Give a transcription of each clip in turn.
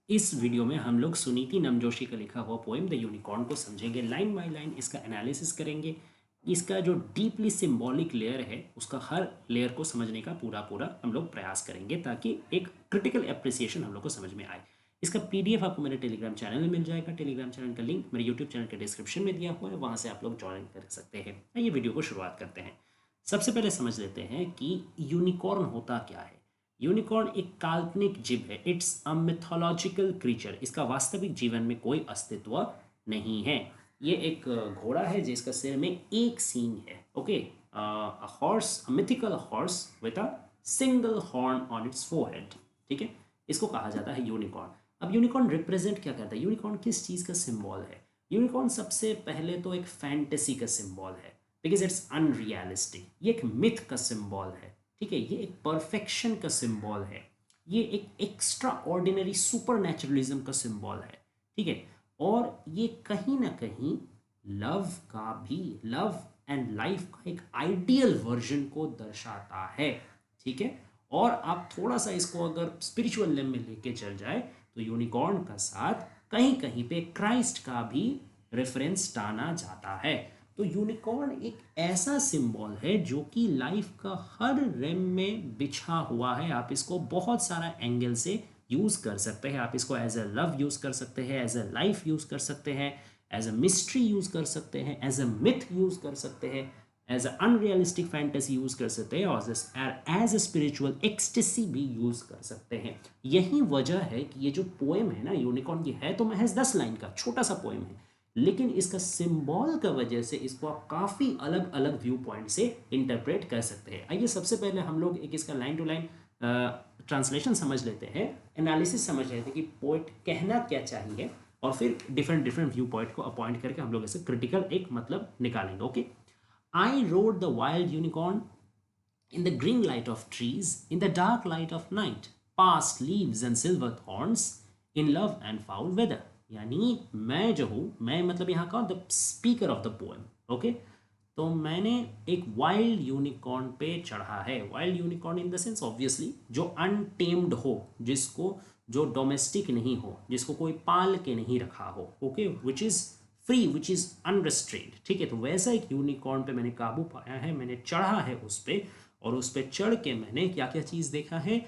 इस वीडियो में हम लोग सुनीति नमजोशी का लिखा हुआ पोएम द यूनिकॉर्न को समझेंगे, लाइन बाय लाइन इसका एनालिसिस करेंगे। इसका जो डीपली सिंबॉलिक लेयर है उसका हर लेयर को समझने का पूरा पूरा हम लोग प्रयास करेंगे ताकि एक क्रिटिकल एप्रिसिएशन हम लोग को समझ में आए। इसका पीडीएफ आपको मेरे टेलीग्राम चैनल में मिल जाएगा। टेलीग्राम चैनल का लिंक मेरे यूट्यूब चैनल के डिस्क्रिप्शन में दिया हुआ है, वहाँ से आप लोग ज्वाइन कर सकते हैं। आइए वीडियो को शुरुआत करते हैं। सबसे पहले समझ लेते हैं कि यूनिकॉर्न होता क्या है। यूनिकॉर्न एक काल्पनिक जीव है। It's a mythological creature. इसका वास्तविक जीवन में कोई अस्तित्व नहीं है। ये एक घोड़ा है जिसका सिर में एक सींग है। Okay, a horse, a mythical horse with a single horn on it's forehead. ठीक है, इसको कहा जाता है यूनिकॉर्न। अब यूनिकॉर्न रिप्रेजेंट क्या करता है? यूनिकॉर्न किस चीज़ का सिंबल है? यूनिकॉर्न सबसे पहले तो एक फैंटेसी का सिंबल है, बिकॉज इट्स अनरियलिस्टिक। ये एक मिथ का सिंबल है। ठीक है, ये एक परफेक्शन का सिंबल है। ये एक एक्स्ट्रा ऑर्डिनरी सुपर नेचुरलिज्म का सिंबल है। ठीक है, और ये कहीं ना कहीं लव का भी, लव एंड लाइफ का एक आइडियल वर्जन को दर्शाता है। ठीक है, और आप थोड़ा सा इसको अगर स्पिरिचुअल लेवल में लेके चल जाए तो यूनिकॉर्न का साथ कहीं कहीं पे क्राइस्ट का भी रेफरेंस टाना जाता है। तो यूनिकॉर्न एक ऐसा सिंबल है जो कि लाइफ का हर रेम में बिछा हुआ है। आप इसको बहुत सारा एंगल से यूज़ कर सकते हैं। आप इसको एज अ लव यूज़ कर सकते हैं, एज अ लाइफ यूज़ कर सकते हैं, एज अ मिस्ट्री यूज़ कर सकते हैं, एज अ मिथ यूज़ कर सकते हैं, as a unrealistic fantasy use कर सकते हैं, और एज अ स्पिरिचुअल एक्सटेसी भी यूज़ कर सकते हैं। यही वजह है कि ये जो पोएम है ना यूनिकॉर्न की, है तो महज 10 लाइन का छोटा सा पोएम है, लेकिन इसका सिंबल का वजह से इसको आप काफ़ी अलग अलग व्यू पॉइंट से इंटरप्रेट कर सकते हैं। आइए सबसे पहले हम लोग एक इसका लाइन टू लाइन ट्रांसलेशन समझ लेते हैं, एनालिसिस समझ लेते हैं कि पोइट कहना क्या चाहिए, और फिर डिफरेंट डिफरेंट व्यू पॉइंट को अपॉइंट करके हम लोग ऐसे क्रिटिकल एक मतलब निकालेंगे। Okay, I rode the wild unicorn in the green light of trees, in the dark light of night, past leaves and silver thorns, in love and foul weather। यानी मैं जो हूँ, मैं मतलब यहाँ का the speaker of the poem. Okay, तो मैंने एक वाइल्ड यूनिकॉर्न पे चढ़ा है। Wild unicorn in the sense obviously जो अनटेम्ड हो, जिसको, जो डोमेस्टिक नहीं हो, जिसको कोई पाल के नहीं रखा हो। Okay, which is free, which is unrestrained. ठीक है, तो वैसा एक यूनिकॉर्न पे मैंने काबू पाया है, मैंने चढ़ा है उस पर, और उस पर चढ़ के मैंने क्या क्या चीज़ देखा है?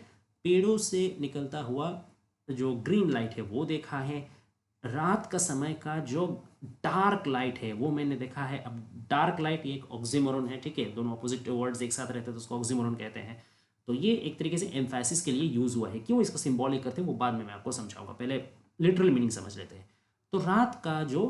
पेड़ों से निकलता हुआ जो ग्रीन लाइट है वो देखा है। रात का समय का जो डार्क लाइट है वो मैंने देखा है। अब डार्क लाइट ये एक ऑक्सीमोरन है। ठीक है, दोनों अपोजिट वर्ड्स एक साथ रहते हैं तो उसको ऑक्सीमोरन कहते हैं। तो ये एक तरीके से एम्फेसिस के लिए यूज़ हुआ है। क्यों इसको सिंबॉलिक करते हैं वो बाद में मैं आपको समझाऊंगा, पहले लिटरल मीनिंग समझ लेते हैं। तो रात का जो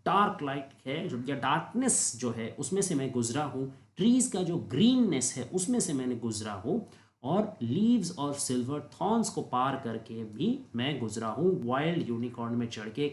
डार्क लाइट है, जो या डार्कनेस जो है, उसमें से मैं गुजरा हूँ। ट्रीज़ का जो ग्रीननेस है उसमें से मैंने गुजरा हूँ, और लीव्स और सिल्वर थॉर्न्स को पार करके भी मैं गुजरा हूँ वाइल्ड यूनिकॉर्न में चढ़ के।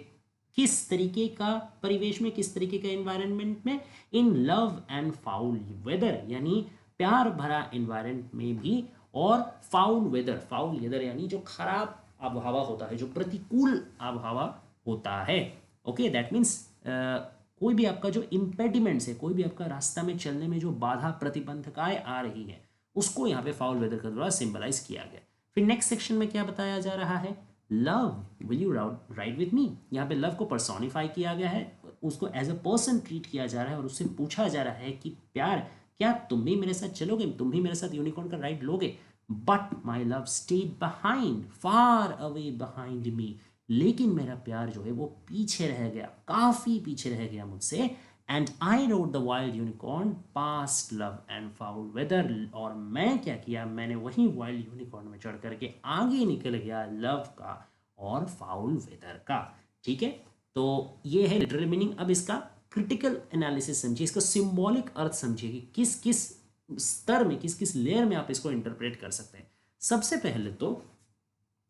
किस तरीके का परिवेश में, किस तरीके का एनवायरनमेंट में? In love and foul weather, यानी प्यार भरा एनवायरनमेंट में भी, और फाउल वेदर, फाउल वेदर यानी जो खराब आबहवा होता है, जो प्रतिकूल आबहवा होता है। ओके, दैट मीन्स कोई भी आपका जो इम्पेडिमेंट्स है, कोई भी आपका रास्ता में चलने में जो बाधा प्रतिबंधकाएं आ रही हैं, उसको यहाँ पे फाउल वेदर के द्वारा सिंबलाइज किया गया। फिर नेक्स्ट सेक्शन में क्या बताया जा रहा है? Love, will you ride with me. यहाँ पे लव को पर्सोनिफाई किया गया है, उसको एज अ पर्सन ट्रीट किया जा रहा है, और उससे पूछा जा रहा है कि प्यार, क्या तुम भी मेरे साथ चलोगे? तुम भी मेरे साथ यूनिकॉर्न का राइड लोगे? But my love stayed behind, far away behind me. लेकिन मेरा प्यार जो है वो पीछे रह गया, काफ़ी पीछे रह गया मुझसे। And I rode the wild unicorn past love and foul weather. और मैं क्या किया? मैंने वही वाइल्ड यूनिकॉर्न में चढ़ करके आगे निकल गया लव का और फाउल वेदर का। ठीक है, तो ये है लिटरल मीनिंग। अब इसका क्रिटिकल एनालिसिस समझिए, इसका सिंबॉलिक अर्थ समझिए कि किस किस स्तर में, किस किस लेयर में आप इसको इंटरप्रेट कर सकते हैं। सबसे पहले तो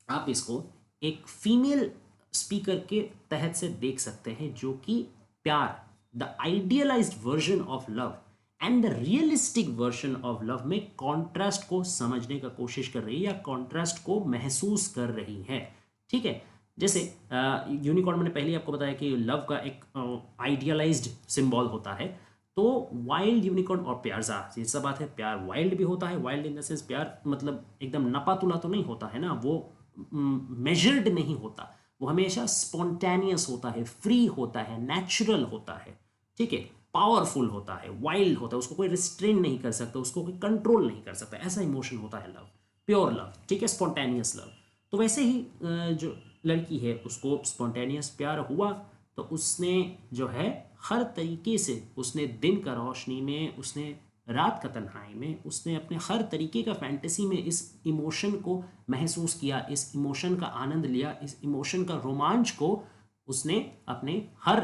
आप इसको एक फीमेल स्पीकर के तहत से देख सकते हैं, जो कि प्यार, the idealised version of love and the realistic version of love में कॉन्ट्रास्ट को समझने का कोशिश कर रही है, या कॉन्ट्रास्ट को महसूस कर रही है। ठीक है, जैसे यूनिकॉर्न मैंने पहले ही आपको बताया कि लव का एक आइडियलाइज्ड सिंबल होता है। तो वाइल्ड यूनिकॉर्न और प्यार, ये सब बात है, प्यार वाइल्ड भी होता है। वाइल्ड इन द सेंस प्यार मतलब एकदम नपा तुला तो नहीं होता है ना, वो मेजर्ड नहीं होता, वो हमेशा स्पॉन्टेनियस होता है, फ्री होता है, नेचुरल होता है, ठीक है, पावरफुल होता है, वाइल्ड होता है, उसको कोई रिस्ट्रेन नहीं कर सकता, उसको कोई कंट्रोल नहीं कर सकता, ऐसा इमोशन होता है लव, प्योर लव, ठीक है, स्पॉन्टेनियस लव। तो वैसे ही जो लड़की है उसको स्पॉन्टेनियस प्यार हुआ, तो उसने जो है हर तरीके से, उसने दिन का रोशनी में, उसने रात का तन्हाई में, उसने अपने हर तरीके का फैंटेसी में इस इमोशन को महसूस किया, इस इमोशन का आनंद लिया, इस इमोशन का रोमांच को उसने अपने हर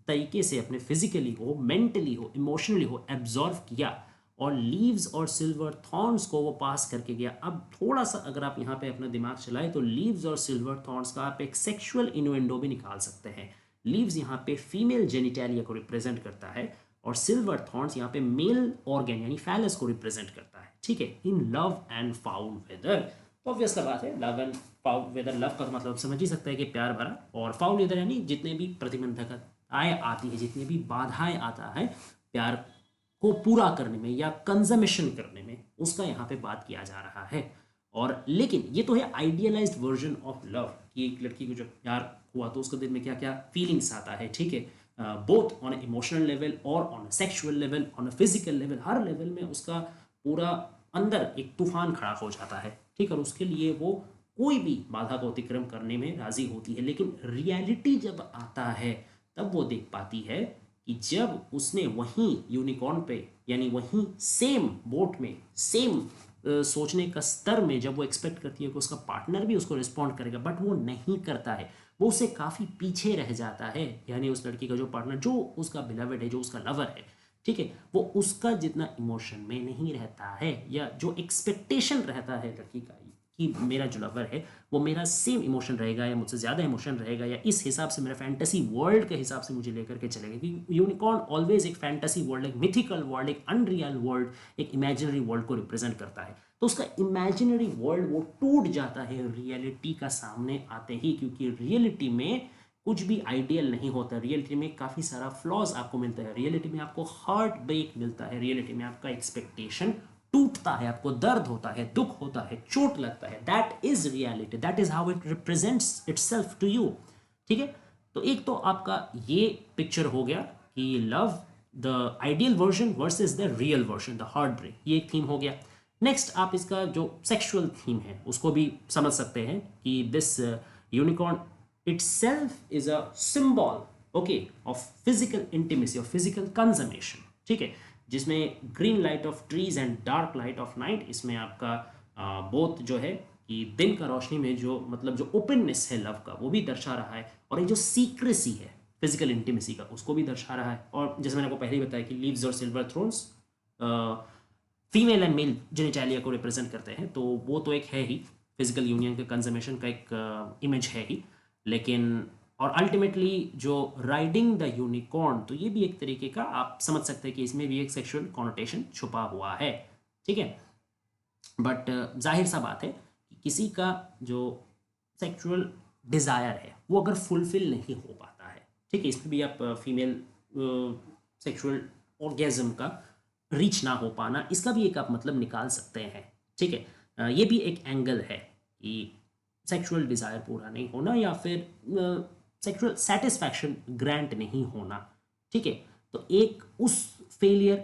तरीके से, अपने फिजिकली हो, मेंटली हो, इमोशनली हो, एब्जॉर्व किया, और लीव्स और सिल्वर थॉर्न्स को वो पास करके गया। अब थोड़ा सा अगर आप यहाँ पे अपना दिमाग चलाए तो लीव्स और सिल्वर थॉर्न्स का आप एक सेक्सुअल इनुएंडो भी निकाल सकते हैं। लीव्स यहाँ पे फीमेल जेनिटेलिया को रिप्रेजेंट करता है, और सिल्वर थॉर्न्स यहाँ पे मेल ऑर्गन यानी फैलस को रिप्रेजेंट करता है, ठीक है, in love and foul weather. तो ऑब्वियस सा बात है, love and foul weather, love का तो मतलब समझ ही सकते हैं कि प्यार भरा, और फाउल वेदर यानी जितने भी प्रतिबंधकताएं आती है, जितनी भी बाधाएं आता है प्यार को पूरा करने में या कंजम्पशन करने में, उसका यहाँ पे बात किया जा रहा है। और लेकिन ये तो है आइडियलाइज्ड वर्जन ऑफ लव, कि एक लड़की को जब प्यार हुआ तो उसके दिल में क्या क्या फीलिंग्स आता है, ठीक है, बोथ ऑन इमोशनल लेवल और on sexual level, on physical level, her level में उसका पूरा अंदर एक तूफान खड़ा हो जाता है, ठीक है, और उसके लिए वो कोई भी बाधा को अतिक्रम करने में राजी होती है। लेकिन रियलिटी जब आता है तब वो देख पाती है कि जब उसने वहीं यूनिकॉर्न पे, यानी वहीं सेम बोट में, सेम सोचने का स्तर में, जब वो एक्सपेक्ट करती है कि उसका पार्टनर भी उसको रिस्पॉन्ड करेगा, बट वो नहीं करता है, वो उससे काफ़ी पीछे रह जाता है, यानी उस लड़की का जो पार्टनर, जो उसका बिलवेड है, जो उसका लवर है, ठीक है, वो उसका जितना इमोशन में नहीं रहता है, या जो एक्सपेक्टेशन रहता है लड़की का कि मेरा जो लवर है वो मेरा सेम इमोशन रहेगा, या मुझसे ज़्यादा इमोशन रहेगा, या इस हिसाब से मेरा फैंटेसी वर्ल्ड के हिसाब से मुझे लेकर के चलेगा, क्योंकि यूनिकॉर्न ऑलवेज एक फैंटेसी वर्ल्ड, एक मिथिकल वर्ल्ड, एक अनरियल वर्ल्ड, एक इमेजिनरी वर्ल्ड को रिप्रेजेंट करता है। तो उसका इमेजिनरी वर्ल्ड वो टूट जाता है रियलिटी का सामने आते ही, क्योंकि रियलिटी में कुछ भी आइडियल नहीं होता, रियलिटी में काफ़ी सारा फ्लॉज आपको मिलता है, रियलिटी में आपको हार्ट ब्रेक मिलता है, रियलिटी में आपका एक्सपेक्टेशन टूटता है, आपको दर्द होता है, दुख होता है, चोट लगता है। That is reality, that is how it represents itself to you, ठीक है। तो एक तो आपका ये पिक्चर हो गया कि love the ideal version versus the real version, the heartbreak, ये एक थीम हो गया। नेक्स्ट आप इसका जो सेक्सुअल थीम है उसको भी समझ सकते हैं कि this unicorn itself is a symbol, okay, of physical intimacy, of physical consumption, ठीक है, जिसमें green light of trees and dark light of night, इसमें आपका बोथ जो है कि दिन का रोशनी में जो मतलब जो ओपननेस है लव का वो भी दर्शा रहा है, और ये जो सीक्रेसी है फिजिकल इंटीमेसी का उसको भी दर्शा रहा है। और जैसे मैंने आपको पहले ही बताया कि लीव्स और silver thrones female and male genitalia को रिप्रेजेंट करते हैं, तो वो तो एक है ही, फिजिकल यूनियन के कंजम्पशन का एक इमेज है ही। लेकिन और अल्टीमेटली जो राइडिंग द यूनिकॉर्न, तो ये भी एक तरीके का आप समझ सकते हैं कि इसमें भी एक सेक्सुअल कॉनोटेशन छुपा हुआ है, ठीक है। बट जाहिर सा बात है कि किसी का जो सेक्सुअल डिज़ायर है वो अगर फुलफिल नहीं हो पाता है, ठीक है, इसमें भी आप फीमेल सेक्सुअल ऑर्गेजम का रीच ना हो पाना, इसका भी एक आप मतलब निकाल सकते हैं, ठीक है। ये भी एक एंगल है कि सेक्सुअल डिज़ायर पूरा नहीं होना, या फिर सेक्सुअल सेटिस्फैक्शन ग्रांट नहीं होना, ठीक है। तो एक उस फेलियर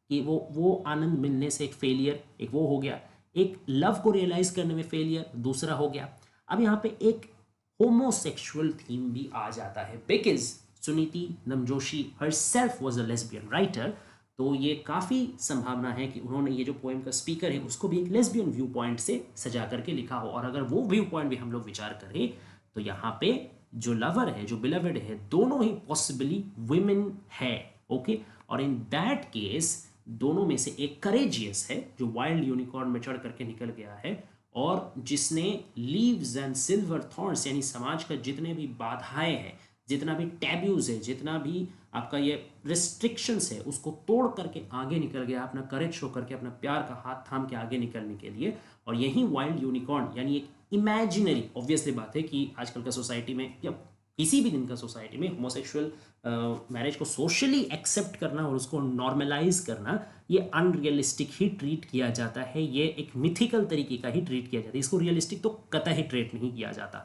कि वो आनंद मिलने से एक फेलियर, एक वो हो गया, एक लव को रियलाइज करने में फेलियर दूसरा हो गया। अब यहाँ पे एक होमोसेक्सुअल थीम भी आ जाता है, because Suniti Namjoshi herself was a lesbian writer, तो ये काफ़ी संभावना है कि उन्होंने ये जो पोएम का स्पीकर है उसको भी एक लेस्बियन व्यू पॉइंट से सजा करके लिखा हो। और अगर वो व्यू पॉइंट भी हम लोग विचार करें तो यहाँ पे जो लवर है, जो बिलवेड है, दोनों ही पॉसिबली विमेन है, ओके। और इन दैट केस दोनों में से एक करेजियस है जो वाइल्ड यूनिकॉर्न में चढ़ करके निकल गया है, और जिसने लीव्स एंड सिल्वर थॉर्न्स यानी समाज का जितने भी बाधाएं हैं, जितना भी टैब्यूज है, जितना भी आपका ये रिस्ट्रिक्शंस है, उसको तोड़ करके आगे निकल गया, अपना करेज शो करके, अपना प्यार का हाथ थाम के आगे निकलने के लिए। और यही वाइल्ड यूनिकॉर्न यानी एक इमेजिनरी, ऑब्वियसली बात है कि आजकल का सोसाइटी में या किसी भी दिन का सोसाइटी में होमोसेक्सुअल मैरिज को सोशली एक्सेप्ट करना और उसको नॉर्मलाइज करना, ये अनरियलिस्टिक ही ट्रीट किया जाता है, ये एक मिथिकल तरीके का ही ट्रीट किया जाता है, इसको रियलिस्टिक तो कतई ट्रीट नहीं किया जाता।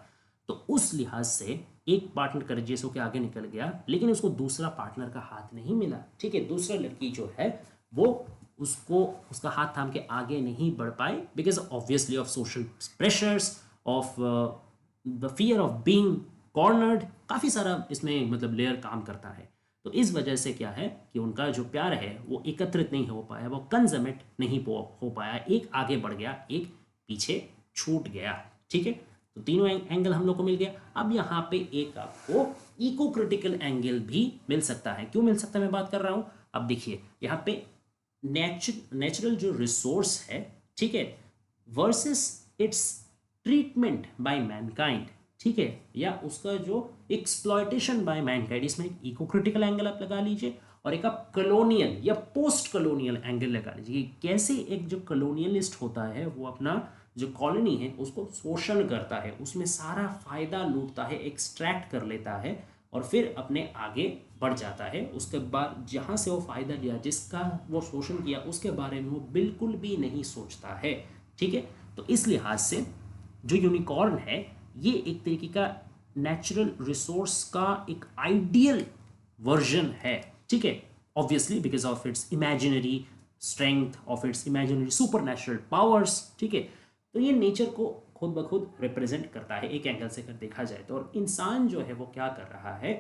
तो उस लिहाज से एक पार्टनर करेजियस होकर आगे निकल गया, लेकिन उसको दूसरा पार्टनर का हाथ नहीं मिला, ठीक है। दूसरा लड़की जो है वो उसको उसका हाथ थाम के आगे नहीं बढ़ पाए, because obviously of social pressures, of the fear of being cornered, काफ़ी सारा इसमें मतलब लेयर काम करता है। तो इस वजह से क्या है कि उनका जो प्यार है वो एकत्रित नहीं हो पाया, वो कंजमेट नहीं हो पाया, एक आगे बढ़ गया, एक पीछे छूट गया, ठीक है। तो तीनों एंगल हम लोग को मिल गया। अब यहाँ पे एक आपको इको क्रिटिकल एंगल भी मिल सकता है। क्यों मिल सकता है मैं बात कर रहा हूँ, अब देखिए यहाँ पे नेचुरल जो रिसोर्स है, ठीक है, versus it's treatment bye Mankind, ठीक है, या उसका जो एक्सप्लॉयटेशन बाय मैनकाइंड, इसमें एक इको क्रिटिकल एंगल आप लगा लीजिए और एक आप कॉलोनियल या पोस्ट कॉलोनियल एंगल लगा लीजिए। कैसे एक जो कॉलोनियलिस्ट होता है वो अपना जो कॉलोनी है उसको शोषण करता है, उसमें सारा फायदा लूटता है, एक्सट्रैक्ट कर लेता है और फिर अपने आगे बढ़ जाता है। उसके बाद जहाँ से वो फायदा लिया, जिसका वो शोषण किया, उसके बारे में वो बिल्कुल भी नहीं सोचता है, ठीक है। तो इस लिहाज से जो यूनिकॉर्न है ये एक तरीके का नेचुरल रिसोर्स का एक आइडियल वर्जन है, ठीक है। Obviously because of its imaginary strength, of its imaginary super natural powers, ठीक है। तो ये नेचर को खुद ब खुद रिप्रेजेंट करता है एक एंगल से अगर देखा जाए तो। और इंसान जो है वो क्या कर रहा है,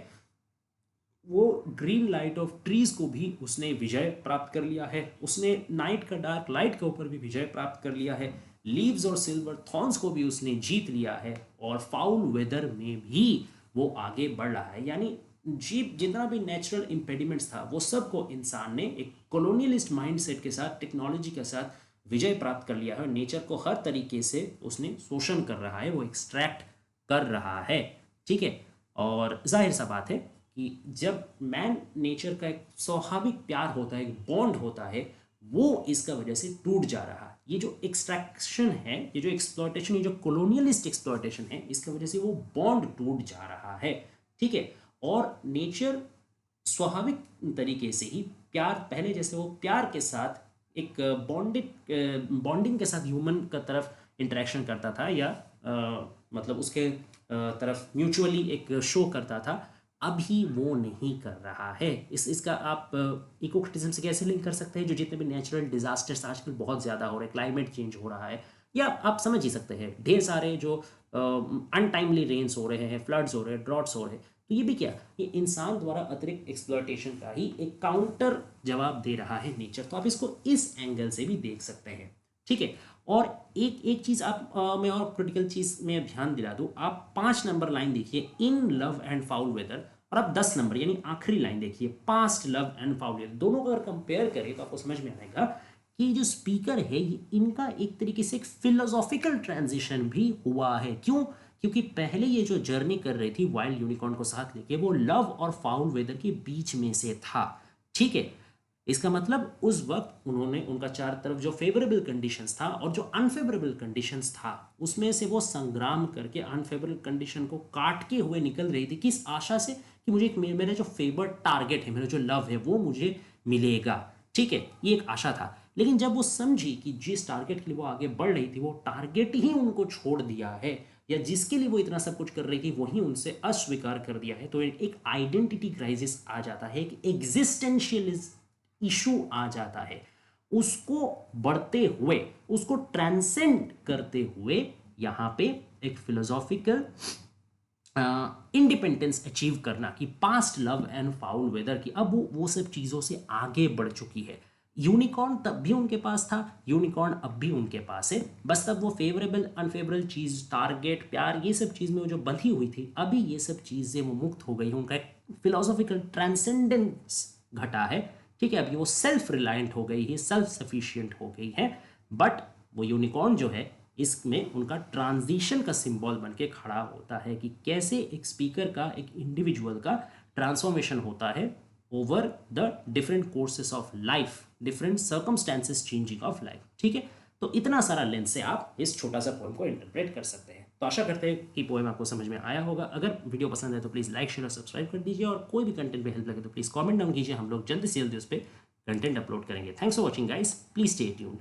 वो ग्रीन लाइट ऑफ ट्रीज को भी उसने विजय प्राप्त कर लिया है, उसने नाइट का डार्क लाइट के ऊपर भी विजय प्राप्त कर लिया है, लीव्स और सिल्वर थॉर्न्स को भी उसने जीत लिया है, और फाउल वेदर में भी वो आगे बढ़ रहा है। यानी जीप जितना भी नेचुरल इम्पेडिमेंट्स था वो सब को इंसान ने एक कॉलोनियलिस्ट माइंडसेट के साथ, टेक्नोलॉजी के साथ विजय प्राप्त कर लिया है। और नेचर को हर तरीके से उसने शोषण कर रहा है, वो एक्सट्रैक्ट कर रहा है, ठीक है। और जाहिर सा बात है कि जब मैन नेचर का एक स्वाभाविक प्यार होता है, एक बॉन्ड होता है, वो इसका वजह से टूट जा रहा है। ये जो एक्सट्रैक्शन है, ये जो एक्सप्लॉयटेशन, ये जो कॉलोनियलिस्ट एक्सप्लॉयटेशन है, इसकी वजह से वो बॉन्ड टूट जा रहा है, ठीक है। और नेचर स्वाभाविक तरीके से ही प्यार, पहले जैसे वो प्यार के साथ एक बॉन्डिंग के साथ ह्यूमन का तरफ इंटरेक्शन करता था, या मतलब उसके तरफ म्यूचुअली एक शो करता था, अभी वो नहीं कर रहा है। इसका आप इको क्रिटिज्म से कैसे लिंक कर सकते हैं, जो जितने भी नेचुरल डिजास्टर्स आजकल बहुत ज़्यादा हो रहे हैं, क्लाइमेट चेंज हो रहा है, या आप समझ ही सकते हैं ढेर सारे जो अनटाइमली रेन्स हो रहे हैं, फ्लड्स हो रहे हैं, ड्रॉट्स हो रहे हैं, तो ये भी क्या, ये इंसान द्वारा अतिरिक्त एक्सप्लॉयटेशन का ही एक काउंटर जवाब दे रहा है नेचर। तो आप इसको इस एंगल से भी देख सकते हैं, ठीक है। और एक एक चीज़ आप मैं और क्रिटिकल चीज़ में ध्यान दिला दूँ, आप 5 नंबर लाइन देखिए, in love and foul weather, और आप 10 नंबर यानी आखिरी लाइन देखिए, past love and foul weather. दोनों को अगर कंपेयर करें तो आपको समझ में आएगा कि जो स्पीकर है ये इनका एक तरीके से एक फिलोसॉफिकल ट्रांजिशन भी हुआ है। क्यों? क्योंकि पहले ये जो जर्नी कर रही थी वाइल्ड यूनिकॉर्न को साथ लेके, वो लव और फाउल वेदर के बीच में से था, ठीक है। इसका मतलब उस वक्त उन्होंने, उनका चार तरफ जो फेवरेबल कंडीशंस था और जो अनफेवरेबल कंडीशंस था, उसमें से वो संग्राम करके अनफेवरेबल कंडीशन को काटते हुए निकल रही थी, किस आशा से कि मुझे एक मेरा जो फेवर्ड टारगेट है, मेरा जो लव है, वो मुझे मिलेगा, ठीक है, ये एक आशा था। लेकिन जब वो समझी कि जिस टारगेट के लिए वो आगे बढ़ रही थी, वो टारगेट ही उनको छोड़ दिया है, या जिसके लिए वो इतना सब कुछ कर रही थी वही उनसे अस्वीकार कर दिया है, तो एक आइडेंटिटी क्राइसिस आ जाता है, एक एग्जिस्टेंशियल इशू आ जाता है। उसको बढ़ते हुए, उसको ट्रांसेंड करते हुए यहाँ पे एक फिलोसॉफिकल इंडिपेंडेंस अचीव करना, कि past love and foul weather की अब वो सब चीज़ों से आगे बढ़ चुकी है। यूनिकॉर्न तब भी उनके पास था, यूनिकॉर्न अब भी उनके पास है, बस तब वो फेवरेबल अनफेवरेबल चीज़, टारगेट, प्यार, ये सब चीज़ में वो जो बंधी हुई थी, अभी ये सब चीज़ें वो मुक्त हो गई है, उनका एक फिलोसॉफिकल ट्रांसेंडेंस घटा है, ठीक है। अभी वो सेल्फ रिलायंट हो गई है, सेल्फ सफिशिएंट हो गई है। बट वो यूनिकॉर्न जो है, इसमें उनका ट्रांजिशन का सिंबल बन के खड़ा होता है कि कैसे एक स्पीकर का, एक इंडिविजुअल का ट्रांसफॉर्मेशन होता है over the different courses of life, different circumstances changing of life, ठीक है। तो इतना सारा लेंस से आप इस छोटा सा पोएम को इंटरप्रेट कर सकते हैं। तो आशा करते हैं कि पोएम आपको समझ में आया होगा। अगर वीडियो पसंद है तो प्लीज़ लाइक शेयर और सब्सक्राइब कर दीजिए, और कोई भी कंटेंट पे हेल्प लगे तो प्लीज़ कमेंट डाउन कीजिए, हम लोग जल्दी से जल्दी उस पर कंटेंट अपलोड करेंगे। Thanks for watching guys, please stay tuned.